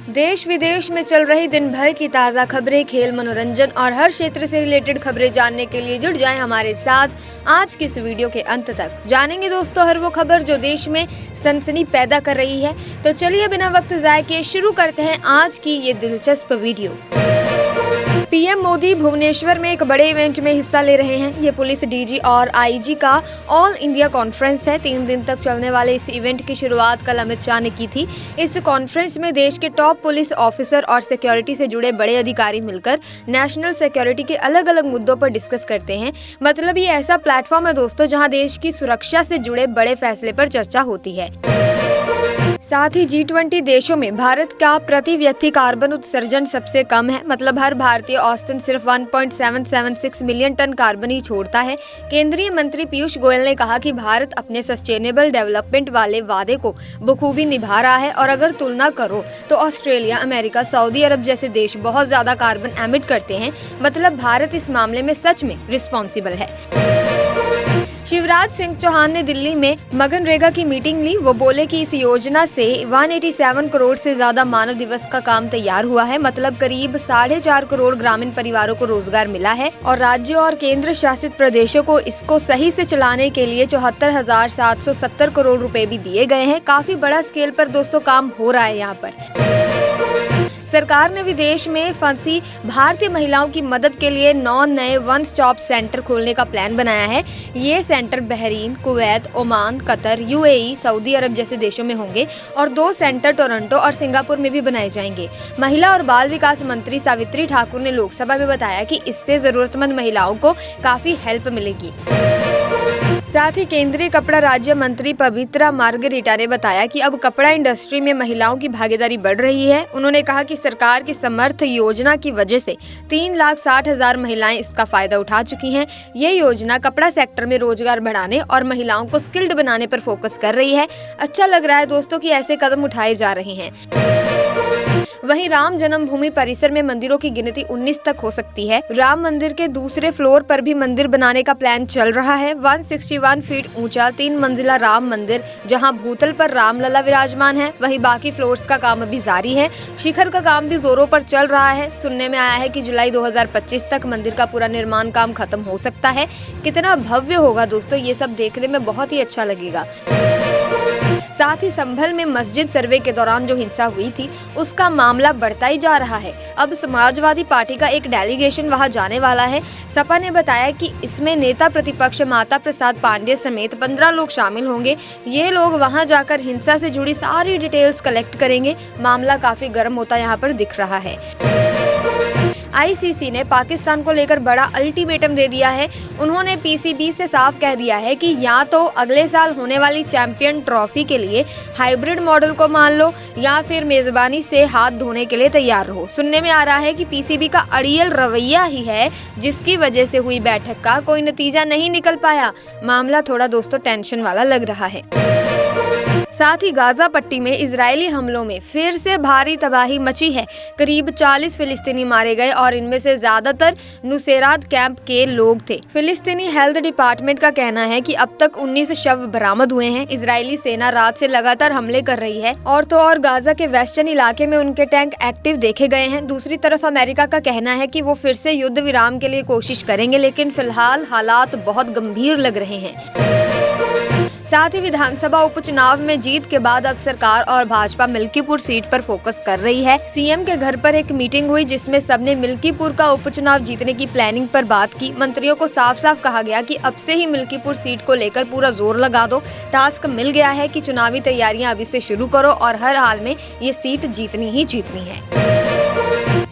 देश विदेश में चल रही दिन भर की ताज़ा खबरें, खेल, मनोरंजन और हर क्षेत्र से रिलेटेड खबरें जानने के लिए जुड़ जाएं हमारे साथ। आज की इस वीडियो के अंत तक जानेंगे दोस्तों हर वो खबर जो देश में सनसनी पैदा कर रही है। तो चलिए बिना वक्त ज़ाय किए शुरू करते हैं आज की ये दिलचस्प वीडियो। पीएम मोदी भुवनेश्वर में एक बड़े इवेंट में हिस्सा ले रहे हैं। ये पुलिस डीजी और आईजी का ऑल इंडिया कॉन्फ्रेंस है। 3 दिन तक चलने वाले इस इवेंट की शुरुआत कल अमित शाह ने की थी। इस कॉन्फ्रेंस में देश के टॉप पुलिस ऑफिसर और सिक्योरिटी से जुड़े बड़े अधिकारी मिलकर नेशनल सिक्योरिटी के अलग अलग मुद्दों पर डिस्कस करते हैं। मतलब ये ऐसा प्लेटफॉर्म है दोस्तों जहां देश की सुरक्षा से जुड़े बड़े फैसले पर चर्चा होती है। साथ ही G20 देशों में भारत का प्रति व्यक्ति कार्बन उत्सर्जन सबसे कम है। मतलब हर भारतीय औसतन सिर्फ 1.776 मिलियन टन कार्बन ही छोड़ता है। केंद्रीय मंत्री पीयूष गोयल ने कहा कि भारत अपने सस्टेनेबल डेवलपमेंट वाले वादे को बखूबी निभा रहा है और अगर तुलना करो तो ऑस्ट्रेलिया, अमेरिका, सऊदी अरब जैसे देश बहुत ज्यादा कार्बन एमिट करते हैं। मतलब भारत इस मामले में सच में रिस्पॉन्सिबल है। शिवराज सिंह चौहान ने दिल्ली में मनरेगा की मीटिंग ली। वो बोले कि इस योजना से 187 करोड़ से ज्यादा मानव दिवस का काम तैयार हुआ है। मतलब करीब 4.5 करोड़ ग्रामीण परिवारों को रोजगार मिला है और राज्यों और केंद्र शासित प्रदेशों को इसको सही से चलाने के लिए 74,770 करोड़ रुपए भी दिए गए हैं। काफी बड़ा स्केल पर दोस्तों काम हो रहा है यहाँ पर। सरकार ने विदेश में फंसी भारतीय महिलाओं की मदद के लिए 9 नए वन स्टॉप सेंटर खोलने का प्लान बनाया है। ये centre Bahrain, Kuwait, Oman, Qatar, UAE, Saudi Arab जैसे देशों में होंगे और 2 सेंटर टोरंटो और सिंगापुर में भी बनाए जाएंगे। महिला और बाल विकास मंत्री सावित्री ठाकुर ने लोकसभा में बताया कि इससे जरूरतमंद महिलाओं को काफी हेल्प मिलेगी। साथ ही केंद्रीय कपड़ा राज्य मंत्री पवित्रा मार्गरेटा ने बताया कि अब कपड़ा इंडस्ट्री में महिलाओं की भागीदारी बढ़ रही है। उन्होंने कहा कि सरकार की समर्थ योजना की वजह से 3,60,000 महिलाएं इसका फायदा उठा चुकी हैं। ये योजना कपड़ा सेक्टर में रोजगार बढ़ाने और महिलाओं को स्किल्ड बनाने पर फोकस कर रही है। अच्छा लग रहा है दोस्तों कि ऐसे कदम उठाए जा रहे हैं। वहीं राम जन्मभूमि परिसर में मंदिरों की गिनती 19 तक हो सकती है। राम मंदिर के दूसरे फ्लोर पर भी मंदिर बनाने का प्लान चल रहा है। 161 फीट ऊंचा 3 मंजिला राम मंदिर जहां भूतल पर रामलला विराजमान है। वहीं बाकी फ्लोर्स का काम अभी जारी है। शिखर का काम भी जोरों पर चल रहा है। सुनने में आया है कि जुलाई 2025 तक मंदिर का पूरा निर्माण काम खत्म हो सकता है। कितना भव्य होगा दोस्तों, ये सब देखने में बहुत ही अच्छा लगेगा। साथ ही संभल में मस्जिद सर्वे के दौरान जो हिंसा हुई थी उसका मामला बढ़ता ही जा रहा है। अब समाजवादी पार्टी का एक डेलीगेशन वहां जाने वाला है। सपा ने बताया कि इसमें नेता प्रतिपक्ष माता प्रसाद पांडे समेत 15 लोग शामिल होंगे। ये लोग वहां जाकर हिंसा से जुड़ी सारी डिटेल्स कलेक्ट करेंगे। मामला काफी गर्म होता यहाँ पर दिख रहा है। आईसीसी ने पाकिस्तान को लेकर बड़ा अल्टीमेटम दे दिया है। उन्होंने पीसीबी से साफ कह दिया है कि या तो अगले साल होने वाली चैंपियन ट्रॉफी के लिए हाइब्रिड मॉडल को मान लो या फिर मेजबानी से हाथ धोने के लिए तैयार रहो। सुनने में आ रहा है कि पीसीबी का अड़ियल रवैया ही है जिसकी वजह से हुई बैठक का कोई नतीजा नहीं निकल पाया। मामला थोड़ा दोस्तों टेंशन वाला लग रहा है। साथ ही गाजा पट्टी में इजरायली हमलों में फिर से भारी तबाही मची है। करीब 40 फिलिस्तीनी मारे गए और इनमें से ज्यादातर नुसेरात कैंप के लोग थे। फिलिस्तीनी हेल्थ डिपार्टमेंट का कहना है कि अब तक 19 शव बरामद हुए हैं। इजरायली सेना रात से लगातार हमले कर रही है और तो और गाजा के वेस्टर्न इलाके में उनके टैंक एक्टिव देखे गए हैं। दूसरी तरफ अमेरिका का कहना है कि वो फिर से युद्ध विराम के लिए कोशिश करेंगे, लेकिन फिलहाल हालात बहुत गंभीर लग रहे हैं। साथ ही विधानसभा उपचुनाव में जीत के बाद अब सरकार और भाजपा मिल्कीपुर सीट पर फोकस कर रही है। सीएम के घर पर एक मीटिंग हुई जिसमें सबने मिल्कीपुर का उपचुनाव जीतने की प्लानिंग पर बात की। मंत्रियों को साफ साफ कहा गया कि अब से ही मिल्कीपुर सीट को लेकर पूरा जोर लगा दो। टास्क मिल गया है कि चुनावी तैयारियां अभी से शुरू करो और हर हाल में ये सीट जीतनी ही जीतनी है।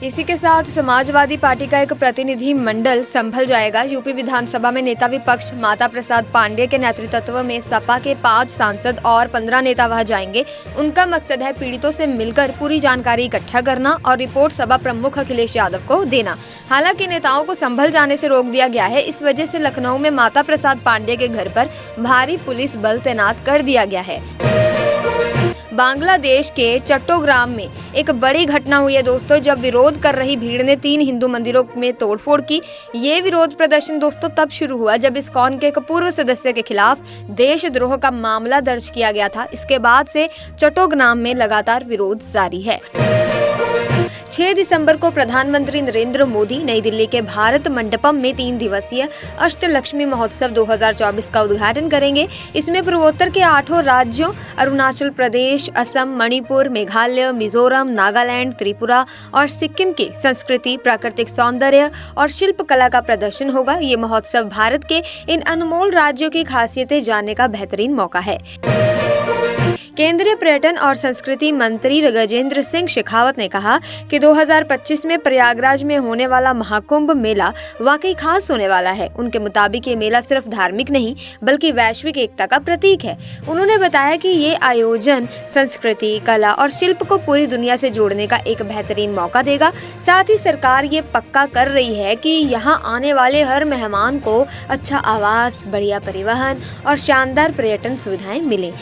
इसी के साथ समाजवादी पार्टी का एक प्रतिनिधि मंडल संभल जाएगा। यूपी विधानसभा में नेता विपक्ष माता प्रसाद पांडे के नेतृत्व में सपा के 5 सांसद और 15 नेता वहां जाएंगे। उनका मकसद है पीड़ितों से मिलकर पूरी जानकारी इकट्ठा करना और रिपोर्ट सभा प्रमुख अखिलेश यादव को देना। हालांकि नेताओं को संभल जाने से रोक दिया गया है। इस वजह से लखनऊ में माता प्रसाद पांडे के घर पर भारी पुलिस बल तैनात कर दिया गया है। बांग्लादेश के चट्टोग्राम में एक बड़ी घटना हुई है दोस्तों, जब विरोध कर रही भीड़ ने 3 हिंदू मंदिरों में तोड़फोड़ की। ये विरोध प्रदर्शन दोस्तों तब शुरू हुआ जब इस्कॉन के एक पूर्व सदस्य के खिलाफ देशद्रोह का मामला दर्ज किया गया था। इसके बाद से चट्टोग्राम में लगातार विरोध जारी है। 6 दिसंबर को प्रधानमंत्री नरेंद्र मोदी नई दिल्ली के भारत मंडपम में 3 दिवसीय अष्टलक्ष्मी महोत्सव 2024 का उद्घाटन करेंगे। इसमें पूर्वोत्तर के 8 राज्यों अरुणाचल प्रदेश, असम, मणिपुर, मेघालय, मिजोरम, नागालैंड, त्रिपुरा और सिक्किम की संस्कृति, प्राकृतिक सौंदर्य और शिल्प कला का प्रदर्शन होगा। ये महोत्सव भारत के इन अनमोल राज्यों की खासियतें जानने का बेहतरीन मौका है। केंद्रीय पर्यटन और संस्कृति मंत्री गजेंद्र सिंह शेखावत ने कहा कि 2025 में प्रयागराज में होने वाला महाकुंभ मेला वाकई खास होने वाला है। उनके मुताबिक ये मेला सिर्फ धार्मिक नहीं बल्कि वैश्विक एकता का प्रतीक है। उन्होंने बताया कि ये आयोजन संस्कृति, कला और शिल्प को पूरी दुनिया से जोड़ने का एक बेहतरीन मौका देगा। साथ ही सरकार ये पक्का कर रही है कि यहाँ आने वाले हर मेहमान को अच्छा आवास, बढ़िया परिवहन और शानदार पर्यटन सुविधाएं मिले।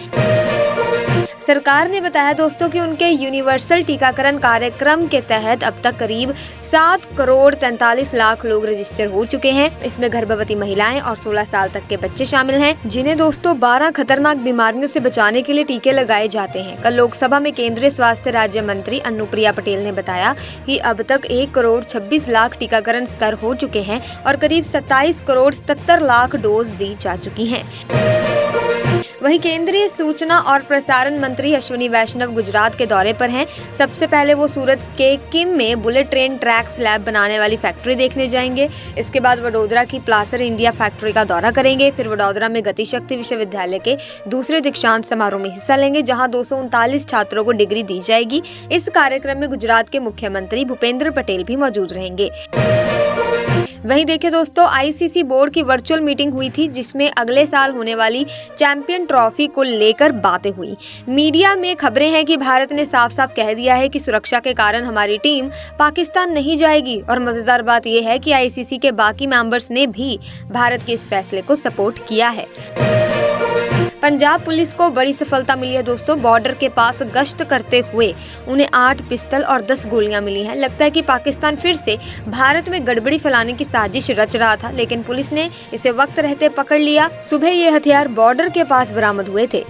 सरकार ने बताया दोस्तों कि उनके यूनिवर्सल टीकाकरण कार्यक्रम के तहत अब तक करीब 7 करोड़ 43 लाख लोग रजिस्टर हो चुके हैं। इसमें गर्भवती महिलाएं और 16 साल तक के बच्चे शामिल हैं, जिन्हें दोस्तों 12 खतरनाक बीमारियों से बचाने के लिए टीके लगाए जाते हैं। कल लोकसभा में केंद्रीय स्वास्थ्य राज्य मंत्री अनुप्रिया पटेल ने बताया कि अब तक 1 करोड़ 26 लाख टीकाकरण स्तर हो चुके हैं और करीब 27 करोड़ 77 लाख डोज दी जा चुकी हैं। वहीं केंद्रीय सूचना और प्रसारण मंत्री अश्विनी वैष्णव गुजरात के दौरे पर हैं। सबसे पहले वो सूरत के किम में बुलेट ट्रेन ट्रैक स्लैब बनाने वाली फैक्ट्री देखने जाएंगे। इसके बाद वडोदरा की प्लासर इंडिया फैक्ट्री का दौरा करेंगे। फिर वडोदरा में गति शक्ति विश्वविद्यालय के दूसरे दीक्षांत समारोह में हिस्सा लेंगे, जहां 239 छात्रों को डिग्री दी जाएगी। इस कार्यक्रम में गुजरात के मुख्यमंत्री भूपेंद्र पटेल भी मौजूद रहेंगे। वहीं देखिए दोस्तों, आईसीसी बोर्ड की वर्चुअल मीटिंग हुई थी, जिसमें अगले साल होने वाली चैंपियन ट्रॉफी को लेकर बातें हुई। मीडिया में खबरें हैं कि भारत ने साफ साफ कह दिया है कि सुरक्षा के कारण हमारी टीम पाकिस्तान नहीं जाएगी। और मजेदार बात यह है कि आईसीसी के बाकी मेंबर्स ने भी भारत के इस फैसले को सपोर्ट किया है। पंजाब पुलिस को बड़ी सफलता मिली है दोस्तों। बॉर्डर के पास गश्त करते हुए उन्हें 8 पिस्तल और 10 गोलियां मिली हैं। लगता है कि पाकिस्तान फिर से भारत में गड़बड़ी फैलाने की साजिश रच रहा था, लेकिन पुलिस ने इसे वक्त रहते पकड़ लिया। सुबह ये हथियार बॉर्डर के पास बरामद हुए थे।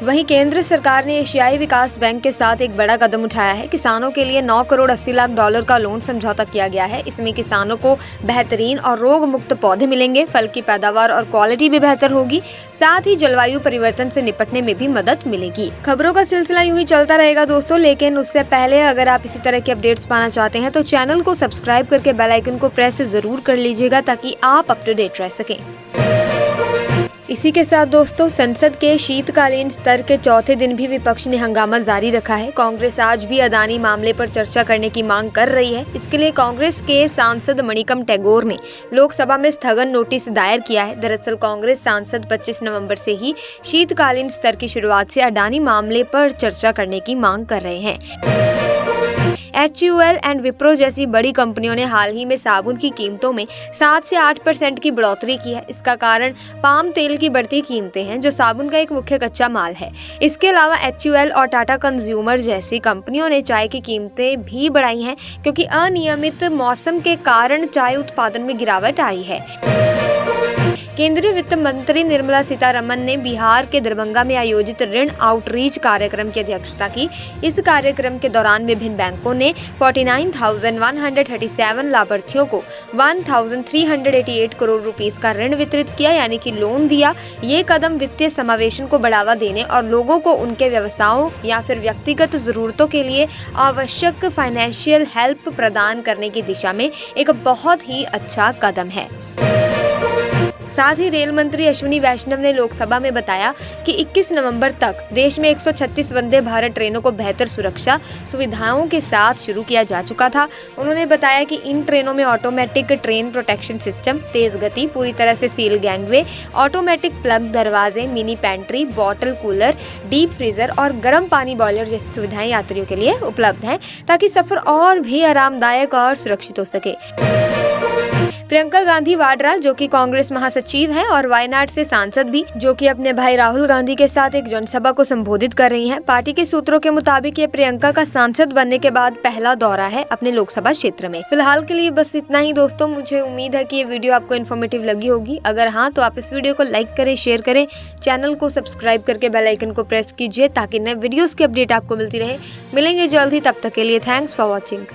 वहीं केंद्र सरकार ने एशियाई विकास बैंक के साथ एक बड़ा कदम उठाया है। किसानों के लिए 9 करोड़ 80 लाख डॉलर का लोन समझौता किया गया है। इसमें किसानों को बेहतरीन और रोग मुक्त पौधे मिलेंगे, फल की पैदावार और क्वालिटी भी बेहतर होगी, साथ ही जलवायु परिवर्तन से निपटने में भी मदद मिलेगी। खबरों का सिलसिला यूं ही चलता रहेगा दोस्तों, लेकिन उससे पहले अगर आप इसी तरह के अपडेट्स पाना चाहते हैं तो चैनल को सब्सक्राइब करके बेल आइकन को प्रेस जरूर कर लीजिएगा, ताकि आप अप टू डेट रह सकें। इसी के साथ दोस्तों, संसद के शीतकालीन सत्र के चौथे दिन भी विपक्ष ने हंगामा जारी रखा है। कांग्रेस आज भी अदानी मामले पर चर्चा करने की मांग कर रही है। इसके लिए कांग्रेस के सांसद मणिकम टैगोर ने लोकसभा में स्थगन नोटिस दायर किया है। दरअसल कांग्रेस सांसद 25 नवंबर से ही शीतकालीन सत्र की शुरुआत से अडानी मामले पर चर्चा करने की मांग कर रहे हैं। HUL एंड विप्रो जैसी बड़ी कंपनियों ने हाल ही में साबुन की कीमतों में 7 से 8% की बढ़ोतरी की है। इसका कारण पाम तेल की बढ़ती कीमतें हैं, जो साबुन का एक मुख्य कच्चा माल है। इसके अलावा HUL और टाटा कंज्यूमर जैसी कंपनियों ने चाय की कीमतें भी बढ़ाई हैं, क्योंकि अनियमित मौसम के कारण चाय उत्पादन में गिरावट आई है। केंद्रीय वित्त मंत्री निर्मला सीतारमण ने बिहार के दरभंगा में आयोजित ऋण आउटरीच कार्यक्रम की अध्यक्षता की। इस कार्यक्रम के दौरान विभिन्न बैंकों ने 49,137 लाभार्थियों को 1,388 करोड़ रुपीस का ऋण वितरित किया, यानी कि लोन दिया। ये कदम वित्तीय समावेशन को बढ़ावा देने और लोगों को उनके व्यवसायों या फिर व्यक्तिगत जरूरतों के लिए आवश्यक फाइनेंशियल हेल्प प्रदान करने की दिशा में एक बहुत ही अच्छा कदम है। साथ ही रेल मंत्री अश्विनी वैष्णव ने लोकसभा में बताया कि 21 नवंबर तक देश में 136 वंदे भारत ट्रेनों को बेहतर सुरक्षा सुविधाओं के साथ शुरू किया जा चुका था। उन्होंने बताया कि इन ट्रेनों में ऑटोमेटिक ट्रेन प्रोटेक्शन सिस्टम, तेज गति, पूरी तरह से सील गैंगवे, ऑटोमेटिक प्लग दरवाजे, mini pantry, bottle cooler, deep freezer और गर्म पानी बॉयलर जैसी सुविधाएं यात्रियों के लिए उपलब्ध हैं, ताकि सफर और भी आरामदायक और सुरक्षित हो सके। प्रियंका गांधी वाड्रा जो कि कांग्रेस महासचिव है और वायनाड से सांसद भी, जो कि अपने भाई राहुल गांधी के साथ एक जनसभा को संबोधित कर रही हैं। पार्टी के सूत्रों के मुताबिक ये प्रियंका का सांसद बनने के बाद पहला दौरा है अपने लोकसभा क्षेत्र में। फिलहाल के लिए बस इतना ही दोस्तों। मुझे उम्मीद है कि ये वीडियो आपको इन्फॉर्मेटिव लगी होगी। अगर हाँ तो आप इस वीडियो को लाइक करें, शेयर करें, चैनल को सब्सक्राइब करके बेल आइकन को प्रेस कीजिए ताकि नए वीडियोस की अपडेट आपको मिलती रहे। मिलेंगे जल्द ही, तब तक के लिए थैंक्स फॉर वॉचिंग।